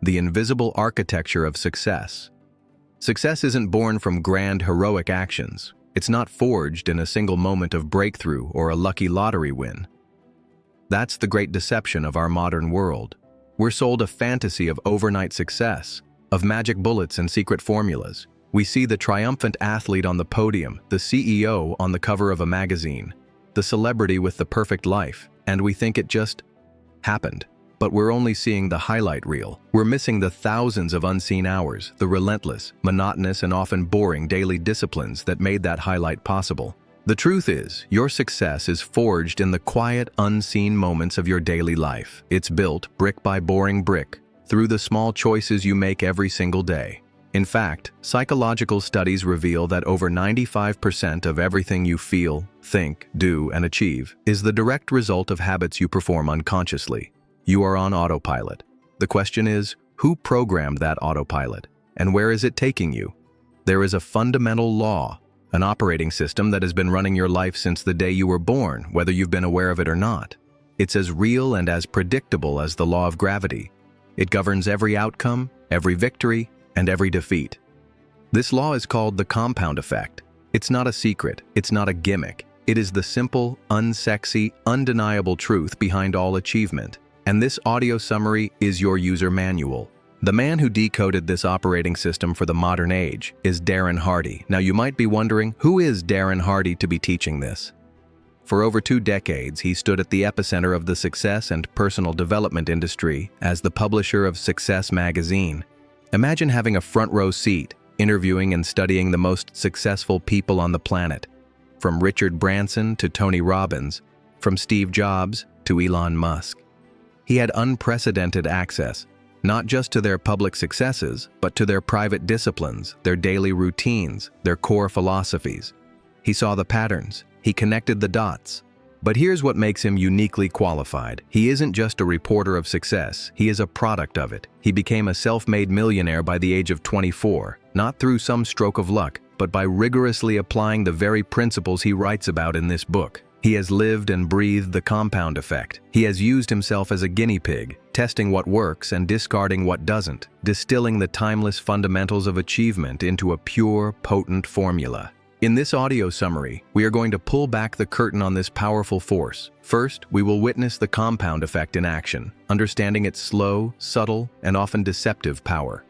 the invisible architecture of success. Success isn't born from grand, heroic actions. It's not forged in a single moment of breakthrough or a lucky lottery win. That's the great deception of our modern world. We're sold a fantasy of overnight success, of magic bullets and secret formulas. We see the triumphant athlete on the podium, the CEO on the cover of a magazine, the celebrity with the perfect life, and we think it just happened. But we're only seeing the highlight reel. We're missing the thousands of unseen hours, the relentless, monotonous, and often boring daily disciplines that made that highlight possible. The truth is, your success is forged in the quiet, unseen moments of your daily life. It's built, brick by boring brick, through the small choices you make every single day. In fact, psychological studies reveal that over 95% of everything you feel, think, do, and achieve is the direct result of habits you perform unconsciously. You are on autopilot. The question is, who programmed that autopilot, and where is it taking you? There is a fundamental law, an operating system that has been running your life since the day you were born, whether you've been aware of it or not. It's as real and as predictable as the law of gravity. It governs every outcome, every victory, and every defeat. This law is called the compound effect. It's not a secret, it's not a gimmick. It is the simple, unsexy, undeniable truth behind all achievement. And this audio summary is your user manual. The man who decoded this operating system for the modern age is Darren Hardy. Now you might be wondering, who is Darren Hardy to be teaching this? For over 2 decades, he stood at the epicenter of the success and personal development industry as the publisher of Success magazine. Imagine having a front row seat, interviewing and studying the most successful people on the planet, from Richard Branson to Tony Robbins, from Steve Jobs to Elon Musk. He had unprecedented access, not just to their public successes, but to their private disciplines, their daily routines, their core philosophies. He saw the patterns, he connected the dots. But here's what makes him uniquely qualified. He isn't just a reporter of success, he is a product of it. He became a self-made millionaire by the age of 24, not through some stroke of luck, but by rigorously applying the very principles he writes about in this book. He has lived and breathed the compound effect. He has used himself as a guinea pig, testing what works and discarding what doesn't, distilling the timeless fundamentals of achievement into a pure, potent formula. In this audio summary, we are going to pull back the curtain on this powerful force. First, we will witness the compound effect in action, understanding its slow, subtle, and often deceptive power.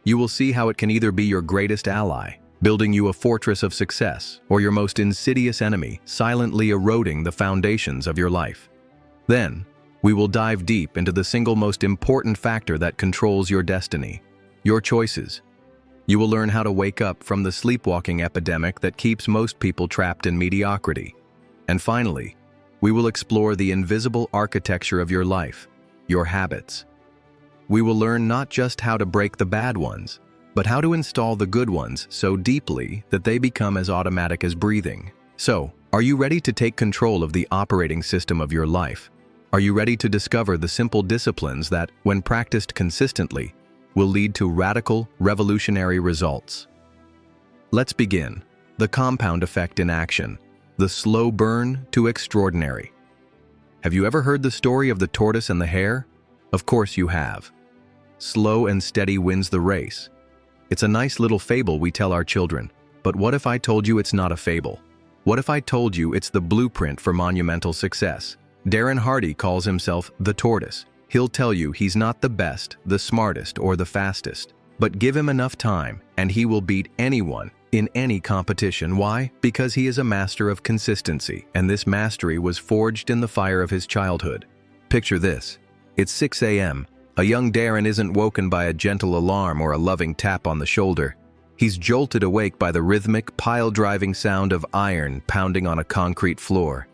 You will see how it can either be your greatest ally, building you a fortress of success, or your most insidious enemy, silently eroding the foundations of your life. Then, we will dive deep into the single most important factor that controls your destiny, your choices. You will learn how to wake up from the sleepwalking epidemic that keeps most people trapped in mediocrity. And finally, we will explore the invisible architecture of your life, your habits. We will learn not just how to break the bad ones, but how to install the good ones so deeply that they become as automatic as breathing. So, are you ready to take control of the operating system of your life? Are you ready to discover the simple disciplines that, when practiced consistently, will lead to radical, revolutionary results? Let's begin. The compound effect in action. The slow burn to extraordinary. Have you ever heard the story of the tortoise and the hare? Of course you have. Slow and steady wins the race. It's a nice little fable we tell our children, but what if I told you it's not a fable? What if I told you it's the blueprint for monumental success? Darren Hardy calls himself the tortoise. He'll tell you he's not the best, the smartest, or the fastest. But give him enough time, and he will beat anyone in any competition. Why? Because he is a master of consistency, and this mastery was forged in the fire of his childhood. Picture this. It's 6 a.m. A young Darren isn't woken by a gentle alarm or a loving tap on the shoulder. He's jolted awake by the rhythmic, pile-driving sound of iron pounding on a concrete floor.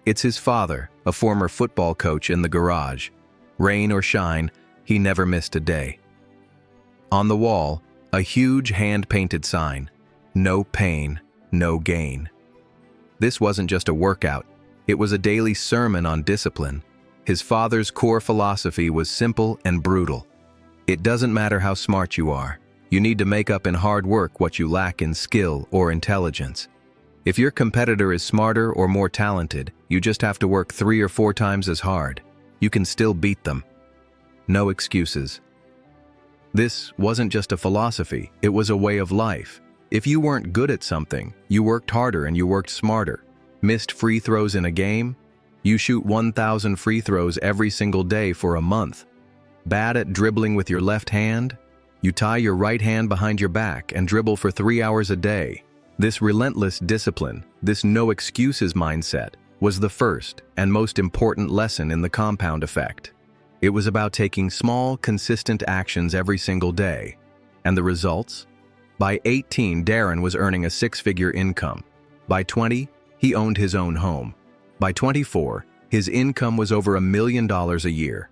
It's his father, a former football coach, in the garage. Rain or shine, he never missed a day. On the wall, a huge hand-painted sign, "No pain, no gain." This wasn't just a workout, it was a daily sermon on discipline. His father's core philosophy was simple and brutal. It doesn't matter how smart you are, you need to make up in hard work what you lack in skill or intelligence. If your competitor is smarter or more talented, you just have to work 3 or 4 times as hard. You can still beat them. No excuses. This wasn't just a philosophy, it was a way of life. If you weren't good at something, you worked harder and you worked smarter. Missed free throws in a game? You shoot 1,000 free throws every single day for a month. Bad at dribbling with your left hand? You tie your right hand behind your back and dribble for 3 hours a day. This relentless discipline, this no excuses mindset, was the first and most important lesson in the compound effect. It was about taking small, consistent actions every single day. And the results? By 18, Darren was earning a six-figure income. By 20, he owned his own home. By 24, his income was over $1 million a year.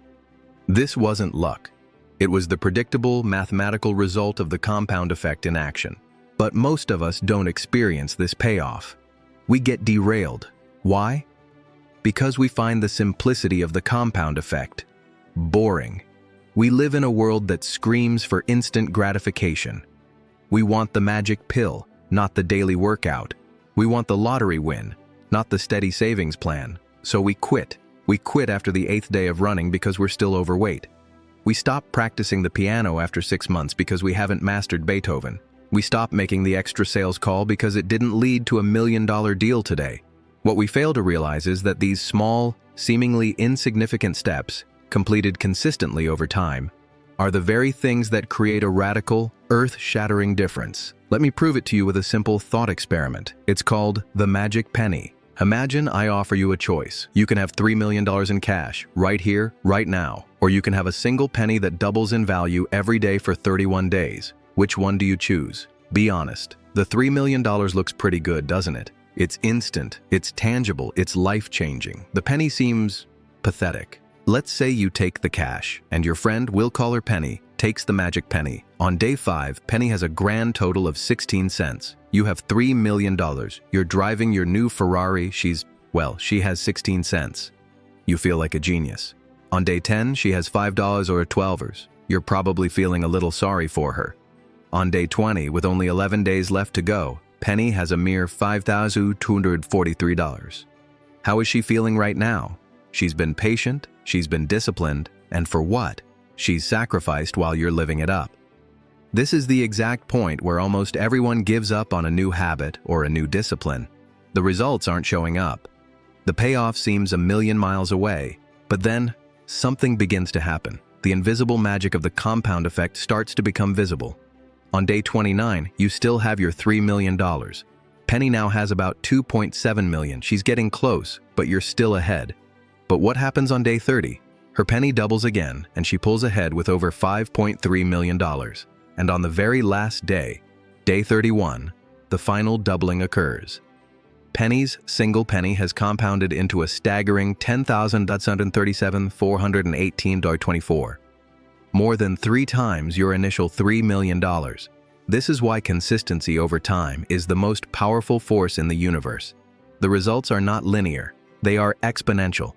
This wasn't luck. It was the predictable, mathematical result of the compound effect in action. But most of us don't experience this payoff. We get derailed. Why? Because we find the simplicity of the compound effect boring. We live in a world that screams for instant gratification. We want the magic pill, not the daily workout. We want the lottery win, not the steady savings plan. So we quit. We quit after the 8th day of running because we're still overweight. We stop practicing the piano after 6 months because we haven't mastered Beethoven. We stop making the extra sales call because it didn't lead to $1 million deal today. What we fail to realize is that these small, seemingly insignificant steps, completed consistently over time, are the very things that create a radical, earth-shattering difference. Let me prove it to you with a simple thought experiment. It's called the magic penny. Imagine I offer you a choice. You can have $3 million in cash, right here, right now. Or you can have a single penny that doubles in value every day for 31 days. Which one do you choose? Be honest. The $3 million looks pretty good, doesn't it? It's instant, it's tangible, it's life-changing. The penny seems pathetic. Let's say you take the cash, and your friend, we'll call her Penny, takes the magic penny. On day 5, Penny has a grand total of 16 cents. You have $3 million. You're driving your new Ferrari. She has 16 cents. You feel like a genius. On day 10, she has $5 or $12. You're probably feeling a little sorry for her. On day 20, with only 11 days left to go, Penny has a mere $5,243. How is she feeling right now? She's been patient, she's been disciplined, and for what? She's sacrificed while you're living it up. This is the exact point where almost everyone gives up on a new habit or a new discipline. The results aren't showing up. The payoff seems a million miles away, but then something begins to happen. The invisible magic of the compound effect starts to become visible. On day 29, you still have your $3 million. Penny now has about $2.7 million. She's getting close, but you're still ahead. But what happens on day 30? Her penny doubles again, and she pulls ahead with over $5.3 million. And on the very last day, day 31, the final doubling occurs. Penny's single penny has compounded into a staggering $10,418.24. More than 3 times your initial $3 million. This is why consistency over time is the most powerful force in the universe. The results are not linear, they are exponential.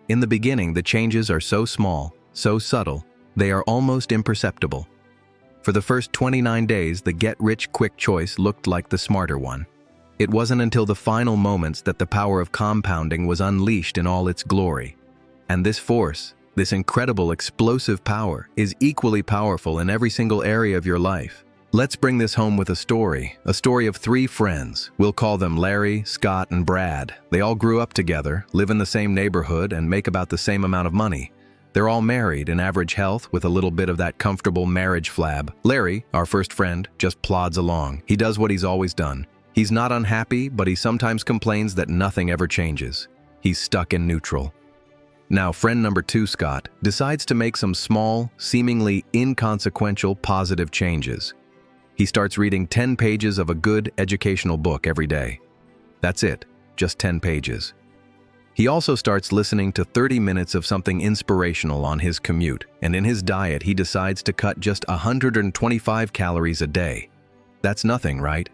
In the beginning, the changes are so small, so subtle, they are almost imperceptible. For the first 29 days, the get-rich-quick choice looked like the smarter one. It wasn't until the final moments that the power of compounding was unleashed in all its glory. And this force, this incredible explosive power, is equally powerful in every single area of your life. Let's bring this home with a story of 3 friends. We'll call them Larry, Scott, and Brad. They all grew up together, live in the same neighborhood, and make about the same amount of money. They're all married, in average health, with a little bit of that comfortable marriage flab. Larry, our first friend, just plods along. He does what he's always done. He's not unhappy, but he sometimes complains that nothing ever changes. He's stuck in neutral. Now, friend number 2, Scott, decides to make some small, seemingly inconsequential positive changes. He starts reading 10 pages of a good educational book every day. That's it, just 10 pages. He also starts listening to 30 minutes of something inspirational on his commute, and in his diet he decides to cut just 125 calories a day. That's nothing, right?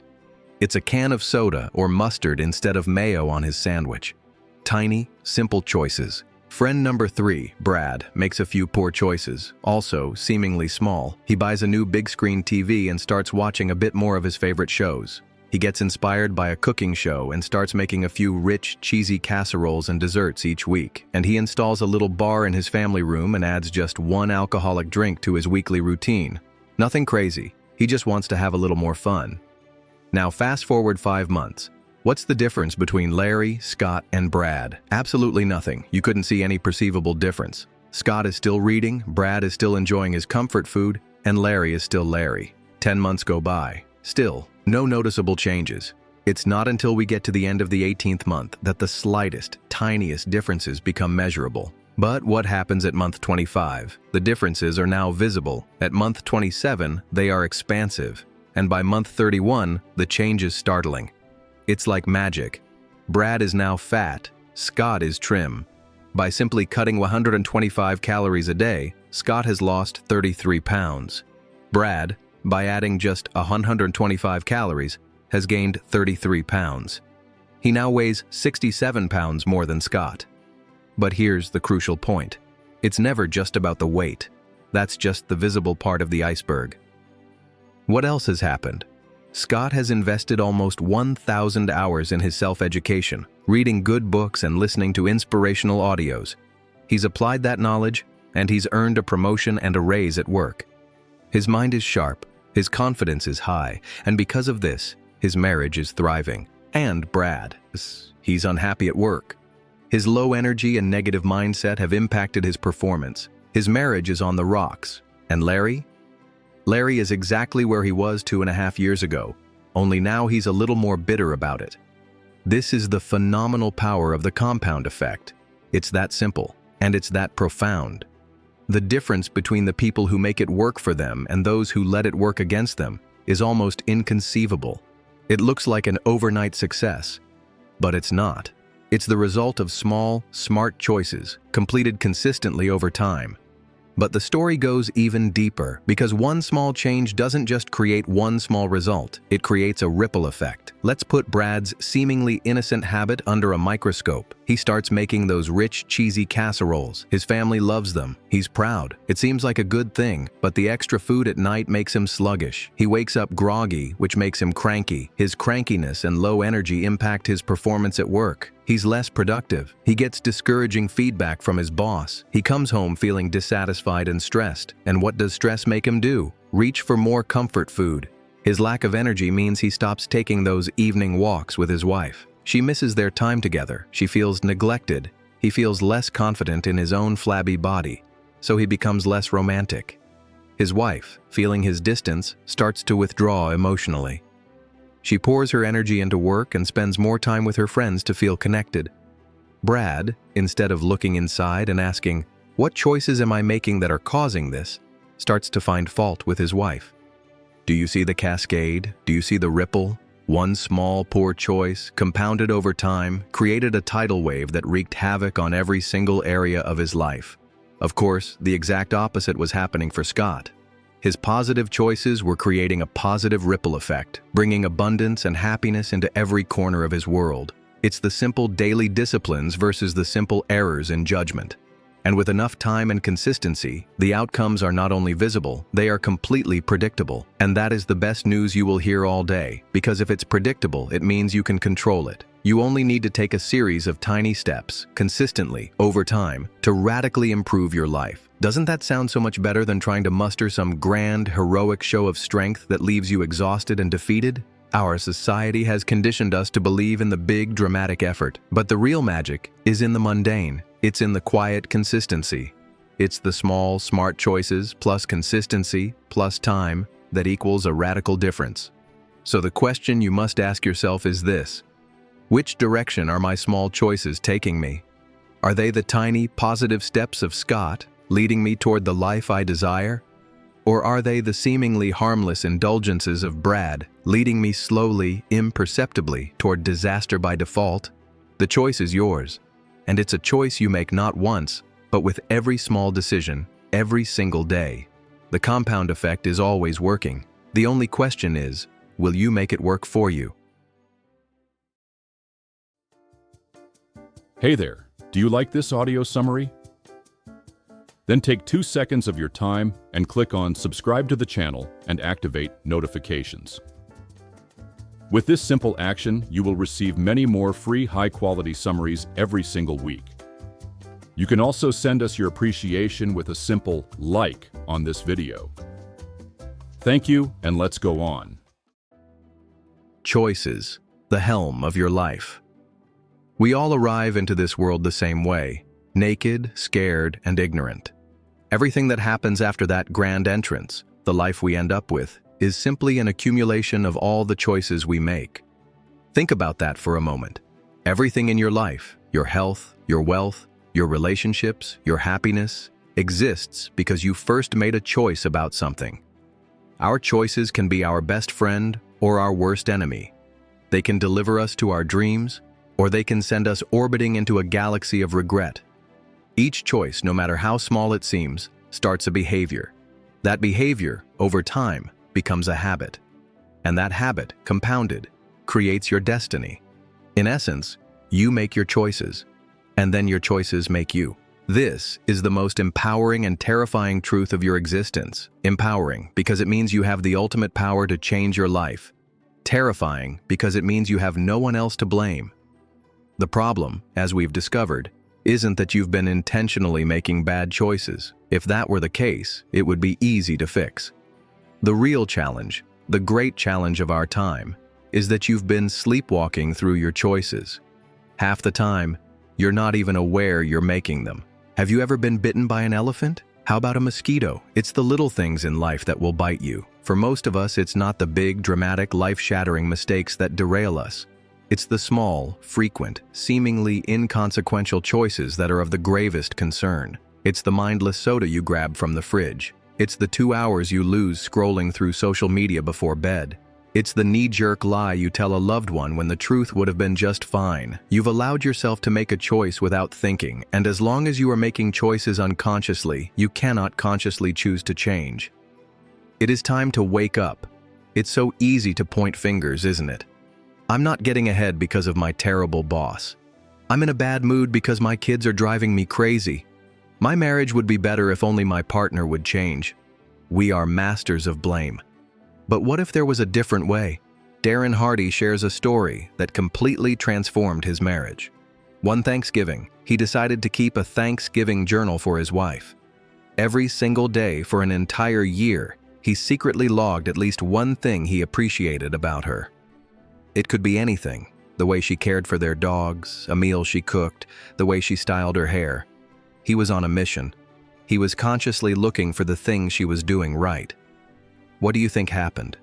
It's a can of soda or mustard instead of mayo on his sandwich. Tiny, simple choices. Friend number 3, Brad, makes a few poor choices, also seemingly small. He buys a new big-screen TV and starts watching a bit more of his favorite shows. He gets inspired by a cooking show and starts making a few rich, cheesy casseroles and desserts each week. And he installs a little bar in his family room and adds just 1 alcoholic drink to his weekly routine. Nothing crazy. He just wants to have a little more fun. Now fast forward 5 months. What's the difference between Larry, Scott, and Brad? Absolutely nothing. You couldn't see any perceivable difference. Scott is still reading, Brad is still enjoying his comfort food, and Larry is still Larry. 10 months go by. Still, no noticeable changes. It's not until we get to the end of the 18th month that the slightest, tiniest differences become measurable. But what happens at month 25? The differences are now visible. At month 27, they are expansive. And by month 31, the change is startling. It's like magic. Brad is now fat, Scott is trim. By simply cutting 125 calories a day, Scott has lost 33 pounds. Brad, by adding just 125 calories, has gained 33 pounds. He now weighs 67 pounds more than Scott. But here's the crucial point. It's never just about the weight. That's just the visible part of the iceberg. What else has happened? Scott has invested almost 1,000 hours in his self-education, reading good books and listening to inspirational audios. He's applied that knowledge, and he's earned a promotion and a raise at work. His mind is sharp, his confidence is high, and because of this, his marriage is thriving. And Brad, he's unhappy at work. His low energy and negative mindset have impacted his performance. His marriage is on the rocks. And Larry? Larry is exactly where he was 2.5 years ago, only now he's a little more bitter about it. This is the phenomenal power of the compound effect. It's that simple, and it's that profound. The difference between the people who make it work for them and those who let it work against them is almost inconceivable. It looks like an overnight success, but it's not. It's the result of small, smart choices, completed consistently over time. But the story goes even deeper, because one small change doesn't just create one small result, it creates a ripple effect. Let's put Brad's seemingly innocent habit under a microscope. He starts making those rich, cheesy casseroles. His family loves them. He's proud. It seems like a good thing, but the extra food at night makes him sluggish. He wakes up groggy, which makes him cranky. His crankiness and low energy impact his performance at work. He's less productive. He gets discouraging feedback from his boss. He comes home feeling dissatisfied and stressed. And what does stress make him do? Reach for more comfort food. His lack of energy means he stops taking those evening walks with his wife. She misses their time together. She feels neglected. He feels less confident in his own flabby body, so he becomes less romantic. His wife, feeling his distance, starts to withdraw emotionally. She pours her energy into work and spends more time with her friends to feel connected. Brad, instead of looking inside and asking, "What choices am I making that are causing this?" starts to find fault with his wife. Do you see the cascade? Do you see the ripple? One small, poor choice, compounded over time, created a tidal wave that wreaked havoc on every single area of his life. Of course, the exact opposite was happening for Scott. His positive choices were creating a positive ripple effect, bringing abundance and happiness into every corner of his world. It's the simple daily disciplines versus the simple errors in judgment. And with enough time and consistency, the outcomes are not only visible, they are completely predictable. And that is the best news you will hear all day, because if it's predictable, it means you can control it. You only need to take a series of tiny steps, consistently, over time, to radically improve your life. Doesn't that sound so much better than trying to muster some grand, heroic show of strength that leaves you exhausted and defeated? Our society has conditioned us to believe in the big, dramatic effort, but the real magic is in the mundane. It's in the quiet consistency. It's the small, smart choices plus consistency plus time that equals a radical difference. So the question you must ask yourself is this: which direction are my small choices taking me? Are they the tiny, positive steps of Scott, leading me toward the life I desire? Or are they the seemingly harmless indulgences of Brad, leading me slowly, imperceptibly, toward disaster by default? The choice is yours, and it's a choice you make not once, but with every small decision, every single day. The compound effect is always working. The only question is, will you make it work for you? Hey there, do you like this audio summary? Then take 2 seconds of your time and click on subscribe to the channel and activate notifications. With this simple action, you will receive many more free high-quality summaries every single week. You can also send us your appreciation with a simple like on this video. Thank you, and let's go on. Choices, the helm of your life. We all arrive into this world the same way, naked, scared, and ignorant. Everything that happens after that grand entrance, the life we end up with, is simply an accumulation of all the choices we make. Think about that for a moment. Everything in your life, your health, your wealth, your relationships, your happiness, exists because you first made a choice about something. Our choices can be our best friend or our worst enemy. They can deliver us to our dreams, or they can send us orbiting into a galaxy of regret. Each choice, no matter how small it seems, starts a behavior. That behavior, over time, becomes a habit. And that habit, compounded, creates your destiny. In essence, you make your choices, and then your choices make you. This is the most empowering and terrifying truth of your existence. Empowering because it means you have the ultimate power to change your life. Terrifying because it means you have no one else to blame. The problem, as we've discovered, isn't that you've been intentionally making bad choices. If that were the case, it would be easy to fix. The real challenge, the great challenge of our time, is that you've been sleepwalking through your choices. Half the time, you're not even aware you're making them. Have you ever been bitten by an elephant? How about a mosquito? It's the little things in life that will bite you. For most of us, it's not the big, dramatic, life-shattering mistakes that derail us. It's the small, frequent, seemingly inconsequential choices that are of the gravest concern. It's the mindless soda you grab from the fridge. It's the 2 hours you lose scrolling through social media before bed. It's the knee-jerk lie you tell a loved one when the truth would have been just fine. You've allowed yourself to make a choice without thinking, and as long as you are making choices unconsciously, you cannot consciously choose to change. It is time to wake up. It's so easy to point fingers, isn't it? I'm not getting ahead because of my terrible boss. I'm in a bad mood because my kids are driving me crazy. My marriage would be better if only my partner would change. We are masters of blame. But what if there was a different way? Darren Hardy shares a story that completely transformed his marriage. One Thanksgiving, he decided to keep a Thanksgiving journal for his wife. Every single day for an entire year, he secretly logged at least one thing he appreciated about her. It could be anything: the way she cared for their dogs, a meal she cooked, the way she styled her hair. He was on a mission. He was consciously looking for the things she was doing right. What do you think happened?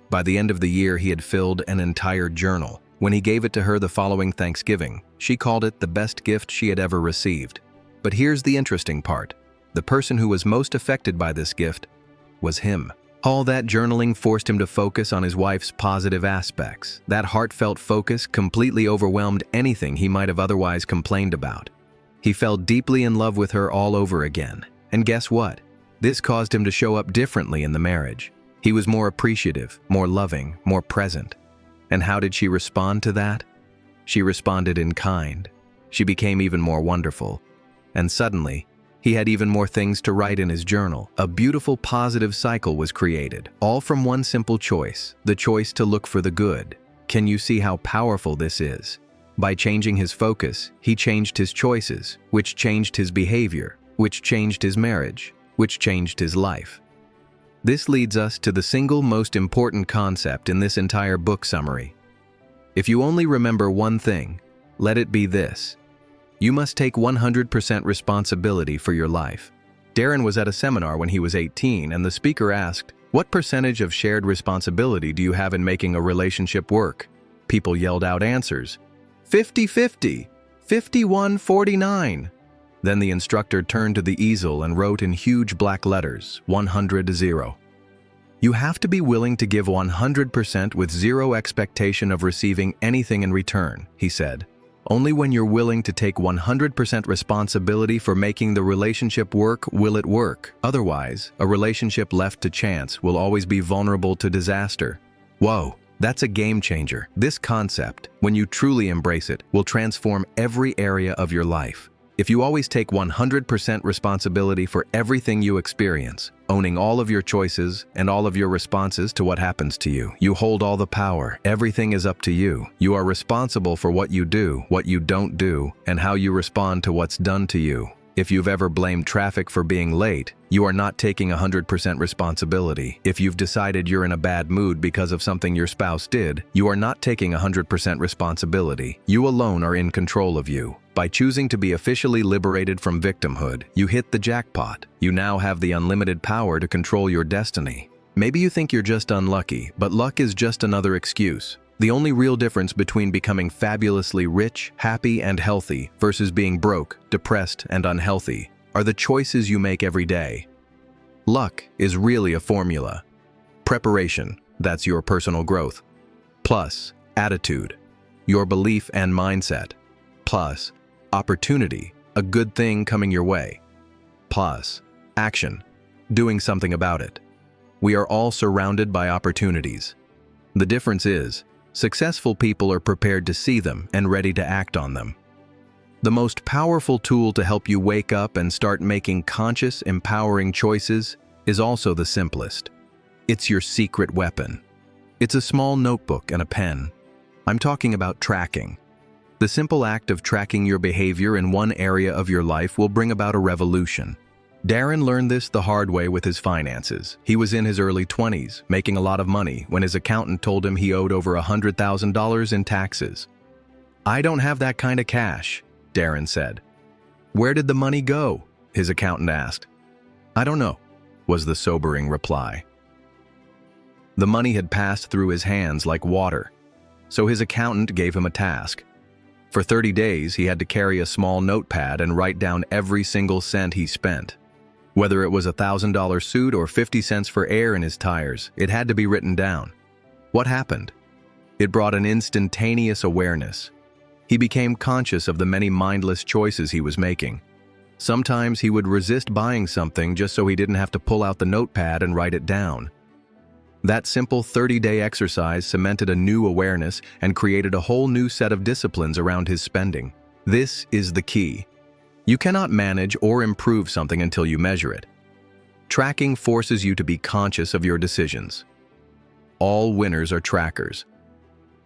By the end of the year, he had filled an entire journal. When he gave it to her the following Thanksgiving, she called it the best gift she had ever received. But here's the interesting part. The person who was most affected by this gift was him. All that journaling forced him to focus on his wife's positive aspects. That heartfelt focus completely overwhelmed anything he might have otherwise complained about. He fell deeply in love with her all over again. And guess what? This caused him to show up differently in the marriage. He was more appreciative, more loving, more present. And how did she respond to that? She responded in kind. She became even more wonderful. And suddenly, he had even more things to write in his journal. A beautiful positive cycle was created, all from one simple choice, the choice to look for the good. Can you see how powerful this is? By changing his focus, he changed his choices, which changed his behavior, which changed his marriage, which changed his life. This leads us to the single most important concept in this entire book summary. If you only remember one thing, let it be this: you must take 100% responsibility for your life. Darren was at a seminar when he was 18, and the speaker asked, "What percentage of shared responsibility do you have in making a relationship work?" People yelled out answers: 50-50, 51-49. Then the instructor turned to the easel and wrote in huge black letters, 100-0. You have to be willing to give 100% with zero expectation of receiving anything in return, he said. Only when you're willing to take 100% responsibility for making the relationship work will it work. Otherwise, a relationship left to chance will always be vulnerable to disaster. Whoa, that's a game changer. This concept, when you truly embrace it, will transform every area of your life. If you always take 100% responsibility for everything you experience, owning all of your choices and all of your responses to what happens to you, you hold all the power. Everything is up to you. You are responsible for what you do, what you don't do, and how you respond to what's done to you. If you've ever blamed traffic for being late, you are not taking 100% responsibility. If you've decided you're in a bad mood because of something your spouse did, you are not taking 100% responsibility. You alone are in control of you. By choosing to be officially liberated from victimhood, you hit the jackpot. You now have the unlimited power to control your destiny. Maybe you think you're just unlucky, but luck is just another excuse. The only real difference between becoming fabulously rich, happy, and healthy versus being broke, depressed, and unhealthy are the choices you make every day. Luck is really a formula. Preparation, that's your personal growth. Plus, attitude, your belief and mindset. Plus, opportunity, a good thing coming your way. Plus, action, doing something about it. We are all surrounded by opportunities. The difference is, successful people are prepared to see them and ready to act on them. The most powerful tool to help you wake up and start making conscious, empowering choices is also the simplest. It's your secret weapon. It's a small notebook and a pen. I'm talking about tracking. The simple act of tracking your behavior in one area of your life will bring about a revolution. Darren learned this the hard way with his finances. He was in his early 20s, making a lot of money, when his accountant told him he owed over $100,000 in taxes. "I don't have that kind of cash," Darren said. "Where did the money go?" his accountant asked. "I don't know," was the sobering reply. The money had passed through his hands like water, so his accountant gave him a task. For 30 days, he had to carry a small notepad and write down every single cent he spent. Whether it was a $1,000 suit or 50 cents for air in his tires, it had to be written down. What happened? It brought an instantaneous awareness. He became conscious of the many mindless choices he was making. Sometimes he would resist buying something just so he didn't have to pull out the notepad and write it down. That simple 30-day exercise cemented a new awareness and created a whole new set of disciplines around his spending. This is the key. You cannot manage or improve something until you measure it. Tracking forces you to be conscious of your decisions. All winners are trackers.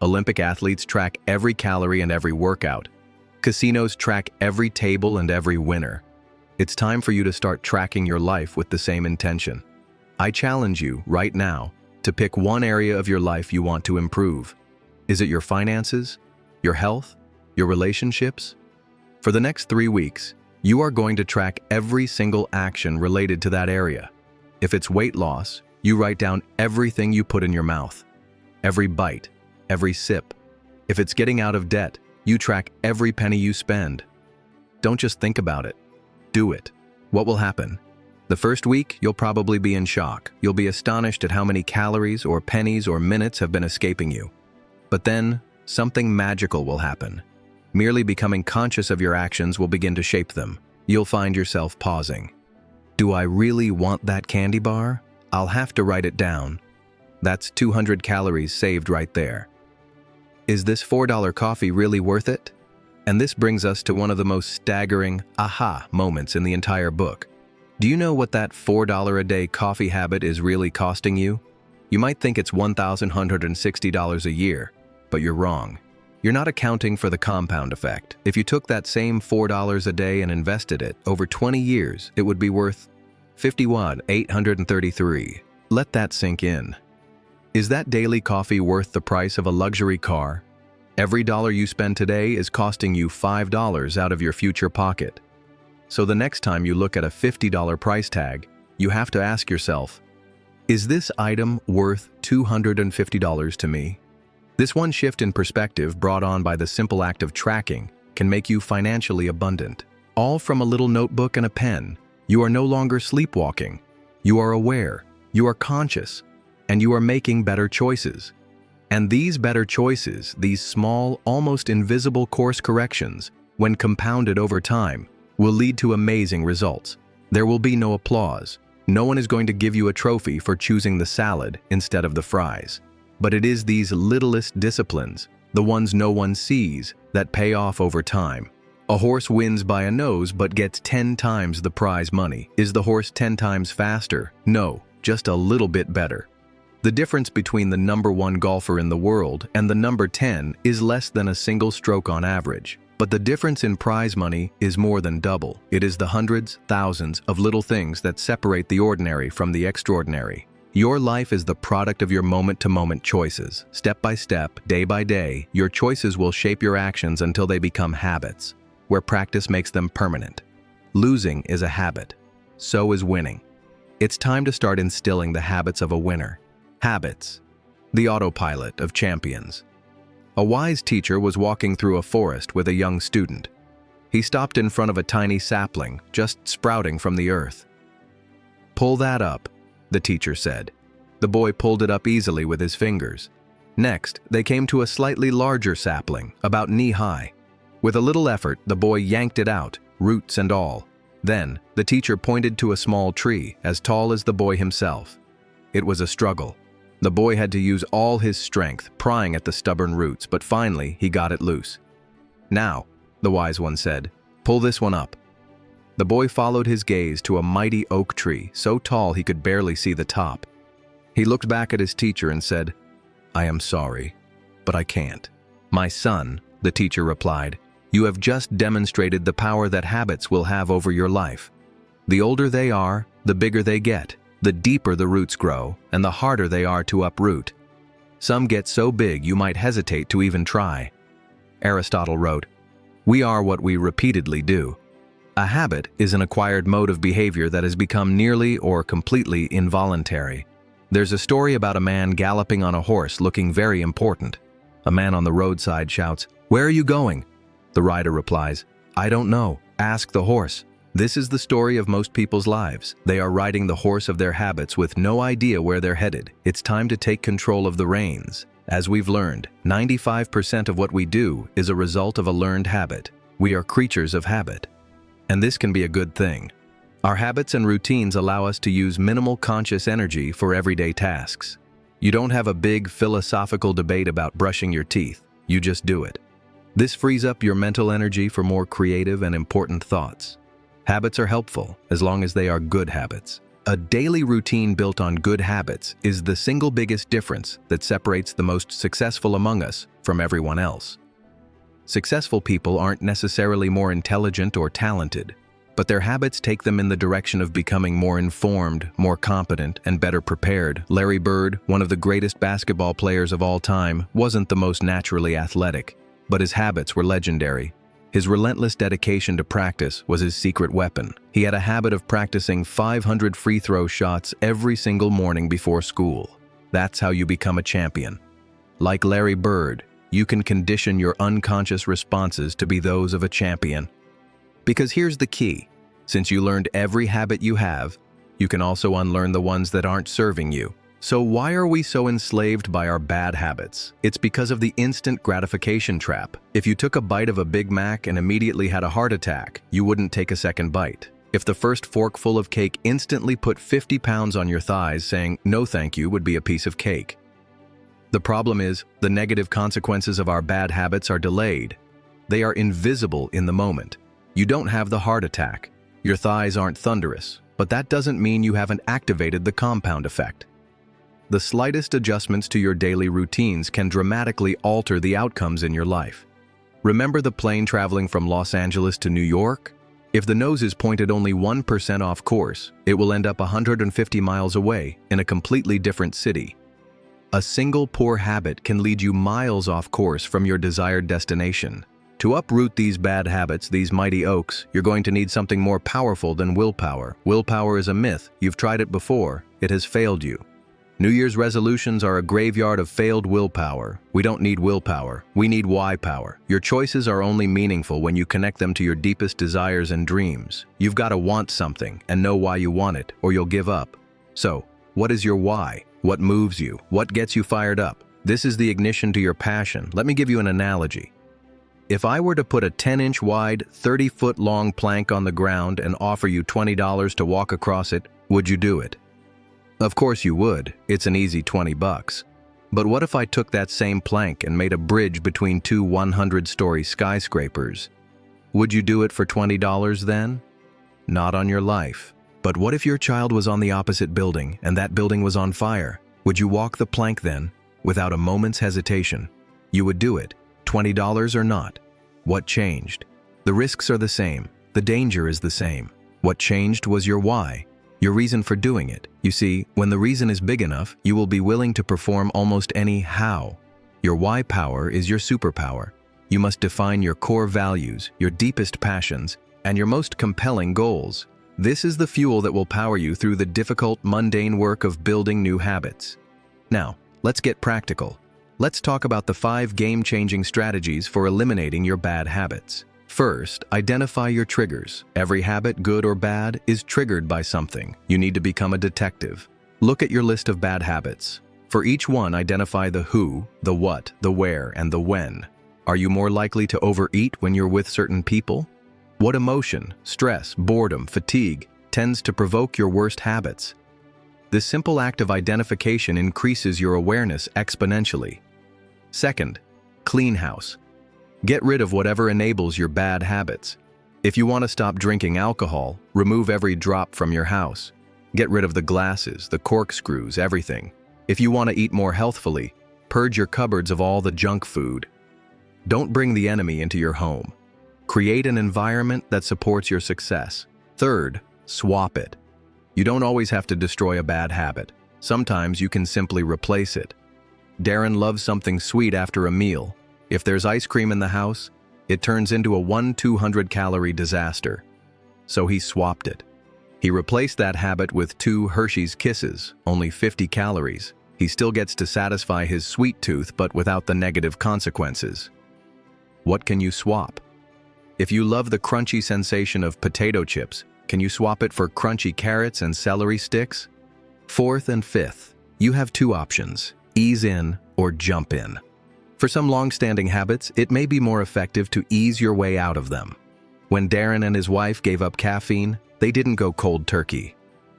Olympic athletes track every calorie and every workout. Casinos track every table and every winner. It's time for you to start tracking your life with the same intention. I challenge you right now to pick one area of your life you want to improve. Is it your finances, your health, your relationships? For the next 3 weeks, you are going to track every single action related to that area. If it's weight loss, you write down everything you put in your mouth, every bite, every sip. If it's getting out of debt, you track every penny you spend. Don't just think about it. Do it. What will happen? The first week, you'll probably be in shock. You'll be astonished at how many calories or pennies or minutes have been escaping you. But then, something magical will happen. Merely becoming conscious of your actions will begin to shape them. You'll find yourself pausing. Do I really want that candy bar? I'll have to write it down. That's 200 calories saved right there. Is this $4 coffee really worth it? And this brings us to one of the most staggering aha moments in the entire book. Do you know what that $4 a day coffee habit is really costing you? You might think it's $1,160 a year, but you're wrong. You're not accounting for the compound effect. If you took that same $4 a day and invested it over 20 years, it would be worth $51,833. Let that sink in. Is that daily coffee worth the price of a luxury car? Every dollar you spend today is costing you $5 out of your future pocket. So the next time you look at a $50 price tag, you have to ask yourself, is this item worth $250 to me? This one shift in perspective brought on by the simple act of tracking can make you financially abundant. All from a little notebook and a pen. You are no longer sleepwalking. You are aware, you are conscious, and you are making better choices. And these better choices, these small, almost invisible course corrections, when compounded over time, will lead to amazing results. There will be no applause. No one is going to give you a trophy for choosing the salad instead of the fries. But it is these littlest disciplines, the ones no one sees, that pay off over time. A horse wins by a nose but gets 10 times the prize money. Is the horse 10 times faster? No, just a little bit better. The difference between the #1 golfer in the world and the number 10 is less than a single stroke on average. But the difference in prize money is more than double. It is the hundreds, thousands of little things that separate the ordinary from the extraordinary. Your life is the product of your moment-to-moment choices. Step by step, day by day, your choices will shape your actions until they become habits, where practice makes them permanent. Losing is a habit. So is winning. It's time to start instilling the habits of a winner. Habits, the autopilot of champions. A wise teacher was walking through a forest with a young student. He stopped in front of a tiny sapling, just sprouting from the earth. "Pull that up," the teacher said. The boy pulled it up easily with his fingers. Next, they came to a slightly larger sapling, about knee-high. With a little effort, the boy yanked it out, roots and all. Then, the teacher pointed to a small tree, as tall as the boy himself. It was a struggle. The boy had to use all his strength, prying at the stubborn roots, but finally he got it loose. "Now," the wise one said, "pull this one up." The boy followed his gaze to a mighty oak tree, so tall he could barely see the top. He looked back at his teacher and said, "I am sorry, but I can't." "My son," the teacher replied, "you have just demonstrated the power that habits will have over your life. The older they are, the bigger they get. The deeper the roots grow, and the harder they are to uproot. Some get so big you might hesitate to even try." Aristotle wrote, "We are what we repeatedly do." A habit is an acquired mode of behavior that has become nearly or completely involuntary. There's a story about a man galloping on a horse looking very important. A man on the roadside shouts, "Where are you going?" The rider replies, "I don't know. Ask the horse." This is the story of most people's lives. They are riding the horse of their habits with no idea where they're headed. It's time to take control of the reins. As we've learned, 95% of what we do is a result of a learned habit. We are creatures of habit. And this can be a good thing. Our habits and routines allow us to use minimal conscious energy for everyday tasks. You don't have a big philosophical debate about brushing your teeth. You just do it. This frees up your mental energy for more creative and important thoughts. Habits are helpful as long as they are good habits. A daily routine built on good habits is the single biggest difference that separates the most successful among us from everyone else. Successful people aren't necessarily more intelligent or talented, but their habits take them in the direction of becoming more informed, more competent, and better prepared. Larry Bird, one of the greatest basketball players of all time, wasn't the most naturally athletic, but his habits were legendary. His relentless dedication to practice was his secret weapon. He had a habit of practicing 500 free throw shots every single morning before school. That's how you become a champion. Like Larry Bird, you can condition your unconscious responses to be those of a champion. Because here's the key. Since you learned every habit you have, you can also unlearn the ones that aren't serving you. So why are we so enslaved by our bad habits? It's because of the instant gratification trap. If you took a bite of a Big Mac and immediately had a heart attack, you wouldn't take a second bite. If the first forkful of cake instantly put 50 pounds on your thighs, saying, "No thank you," would be a piece of cake. The problem is, the negative consequences of our bad habits are delayed. They are invisible in the moment. You don't have the heart attack. Your thighs aren't thunderous, but that doesn't mean you haven't activated the compound effect. The slightest adjustments to your daily routines can dramatically alter the outcomes in your life. Remember the plane traveling from Los Angeles to New York? If the nose is pointed only 1% off course, it will end up 150 miles away in a completely different city. A single poor habit can lead you miles off course from your desired destination. To uproot these bad habits, these mighty oaks, you're going to need something more powerful than willpower. Willpower is a myth. You've tried it before. It has failed you. New Year's resolutions are a graveyard of failed willpower. We don't need willpower. We need why power. Your choices are only meaningful when you connect them to your deepest desires and dreams. You've got to want something and know why you want it, or you'll give up. So, what is your why? What moves you? What gets you fired up? This is the ignition to your passion. Let me give you an analogy. If I were to put a 10-inch wide, 30-foot long plank on the ground and offer you $20 to walk across it, would you do it? Of course you would. It's an easy $20. But what if I took that same plank and made a bridge between two 100-story skyscrapers? Would you do it for $20 then? Not on your life. But what if your child was on the opposite building and that building was on fire? Would you walk the plank then, without a moment's hesitation? You would do it, $20 or not. What changed? The risks are the same. The danger is the same. What changed was your why, your reason for doing it. You see, when the reason is big enough, you will be willing to perform almost any how. Your why power is your superpower. You must define your core values, your deepest passions, and your most compelling goals. This is the fuel that will power you through the difficult, mundane work of building new habits. Now, let's get practical. Let's talk about the 5 game-changing strategies for eliminating your bad habits. First, identify your triggers. Every habit, good or bad, is triggered by something. You need to become a detective. Look at your list of bad habits. For each one, identify the who, the what, the where, and the when. Are you more likely to overeat when you're with certain people? What emotion, stress, boredom, fatigue tends to provoke your worst habits? This simple act of identification increases your awareness exponentially. Second, clean house. Get rid of whatever enables your bad habits. If you want to stop drinking alcohol, remove every drop from your house. Get rid of the glasses, the corkscrews, everything. If you want to eat more healthfully, purge your cupboards of all the junk food. Don't bring the enemy into your home. Create an environment that supports your success. Third, swap it. You don't always have to destroy a bad habit. Sometimes you can simply replace it. Darren loves something sweet after a meal. If there's ice cream in the house, it turns into a 200-calorie disaster. So he swapped it. He replaced that habit with 2 Hershey's Kisses, only 50 calories. He still gets to satisfy his sweet tooth, but without the negative consequences. What can you swap? If you love the crunchy sensation of potato chips, can you swap it for crunchy carrots and celery sticks? Fourth and fifth, you have 2 options: ease in or jump in. For some long-standing habits, it may be more effective to ease your way out of them. When Darren and his wife gave up caffeine, they didn't go cold turkey.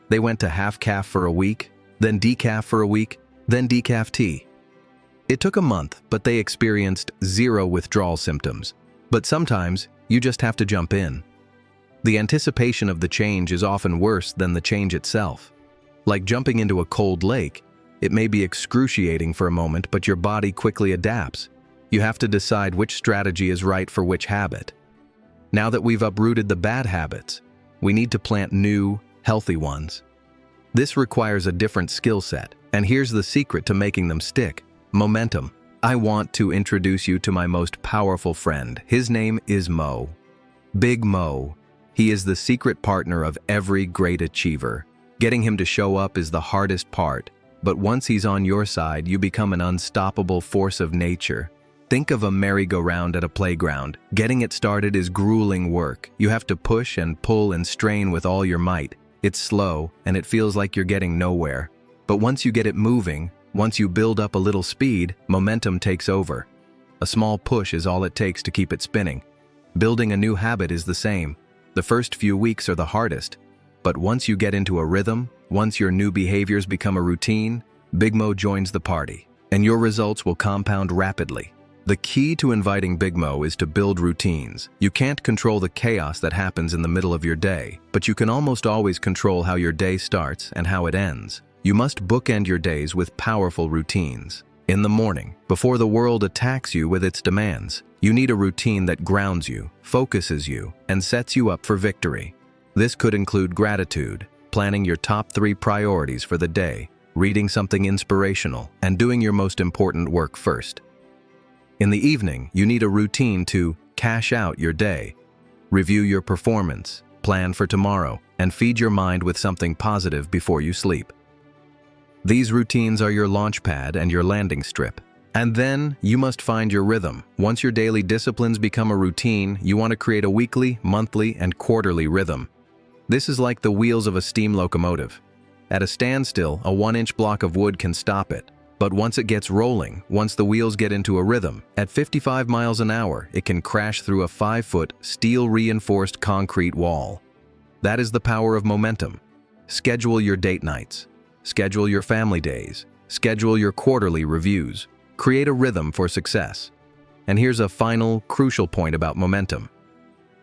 They went to half calf for a week, then decaf for a week, then decaf tea. It took a month, but they experienced 0 withdrawal symptoms. But sometimes, you just have to jump in. The anticipation of the change is often worse than the change itself. Like jumping into a cold lake, it may be excruciating for a moment, but your body quickly adapts. You have to decide which strategy is right for which habit. Now that we've uprooted the bad habits, we need to plant new, healthy ones. This requires a different skill set, and here's the secret to making them stick: momentum. I want to introduce you to my most powerful friend. His name is Mo. Big Mo. He is the secret partner of every great achiever. Getting him to show up is the hardest part, but once he's on your side, you become an unstoppable force of nature. Think of a merry-go-round at a playground. Getting it started is grueling work. You have to push and pull and strain with all your might. It's slow, and it feels like you're getting nowhere. But once you get it moving, once you build up a little speed, momentum takes over. A small push is all it takes to keep it spinning. Building a new habit is the same. The first few weeks are the hardest. But once you get into a rhythm, once your new behaviors become a routine, Big Mo joins the party, and your results will compound rapidly. The key to inviting Big Mo is to build routines. You can't control the chaos that happens in the middle of your day, but you can almost always control how your day starts and how it ends. You must bookend your days with powerful routines. In the morning, before the world attacks you with its demands, you need a routine that grounds you, focuses you, and sets you up for victory. This could include gratitude, planning your top 3 priorities for the day, reading something inspirational, and doing your most important work first. In the evening, you need a routine to cash out your day. Review your performance, plan for tomorrow, and feed your mind with something positive before you sleep. These routines are your launch pad and your landing strip. And then, you must find your rhythm. Once your daily disciplines become a routine, you want to create a weekly, monthly, and quarterly rhythm. This is like the wheels of a steam locomotive. At a standstill, a 1-inch block of wood can stop it. But once it gets rolling, once the wheels get into a rhythm, at 55 miles an hour, it can crash through a 5-foot, steel-reinforced concrete wall. That is the power of momentum. Schedule your date nights. Schedule your family days. Schedule your quarterly reviews. Create a rhythm for success. And here's a final, crucial point about momentum.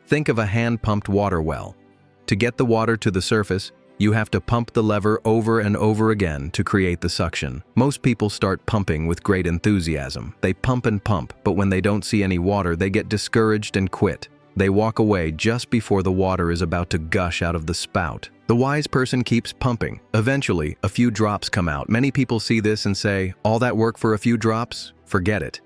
Think of a hand-pumped water well. To get the water to the surface, You have to pump the lever over and over again to create the suction. Most people start pumping with great enthusiasm. They pump and pump, but when they don't see any water, they get discouraged and quit. They walk away just before the water is about to gush out of the spout. The wise person keeps pumping. Eventually, a few drops come out. Many people see this and say, "All that work for a few drops? Forget it."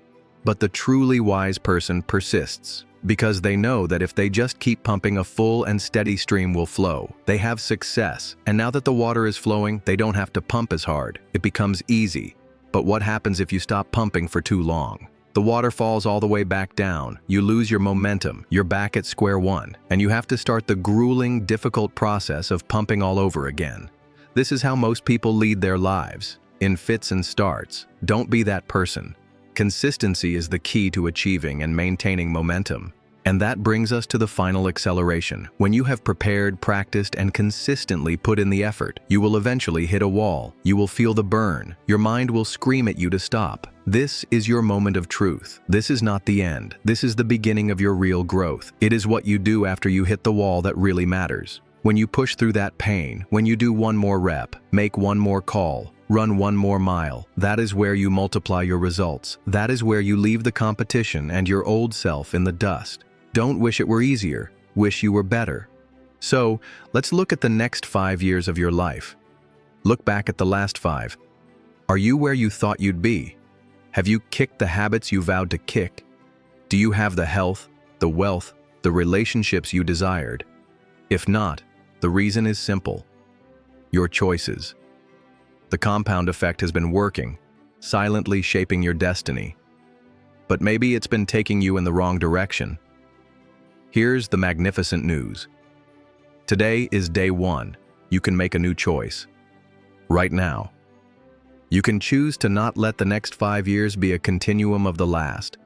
But the truly wise person persists, because they know that if they just keep pumping, a full and steady stream will flow. They have success, and now that the water is flowing, they don't have to pump as hard. It becomes easy. But what happens if you stop pumping for too long? The water falls all the way back down. You lose your momentum. You're back at square one, and you have to start the grueling, difficult process of pumping all over again. This is how most people lead their lives, in fits and starts. Don't be that person. Consistency is the key to achieving and maintaining momentum. And that brings us to the final acceleration. When you have prepared, practiced, and consistently put in the effort, you will eventually hit a wall. You will feel the burn. Your mind will scream at you to stop. This is your moment of truth. This is not the end. This is the beginning of your real growth. It is what you do after you hit the wall that really matters. When you push through that pain, when you do one more rep, make one more call, run one more mile, that is where you multiply your results. That is where you leave the competition and your old self in the dust. Don't wish it were easier. Wish you were better. So, let's look at the next 5 years of your life. Look back at the last 5. Are you where you thought you'd be? Have you kicked the habits you vowed to kick? Do you have the health, the wealth, the relationships you desired? If not, the reason is simple. Your choices. The compound effect has been working, silently shaping your destiny. But maybe it's been taking you in the wrong direction. Here's the magnificent news. Today is day 1. You can make a new choice. Right now. You can choose to not let the next 5 years be a continuum of the last.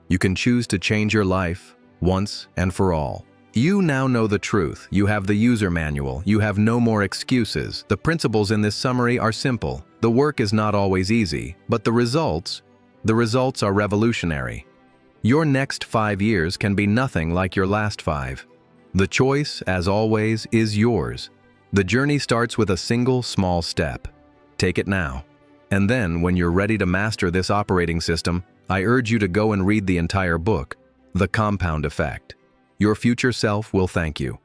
You can choose to change your life once and for all. You now know the truth. You have the user manual. You have no more excuses. The principles in this summary are simple. The work is not always easy, but the results are revolutionary. Your next 5 years can be nothing like your last 5. The choice, as always, is yours. The journey starts with a single small step. Take it now. And then, when you're ready to master this operating system, I urge you to go and read the entire book, The Compound Effect. Your future self will thank you.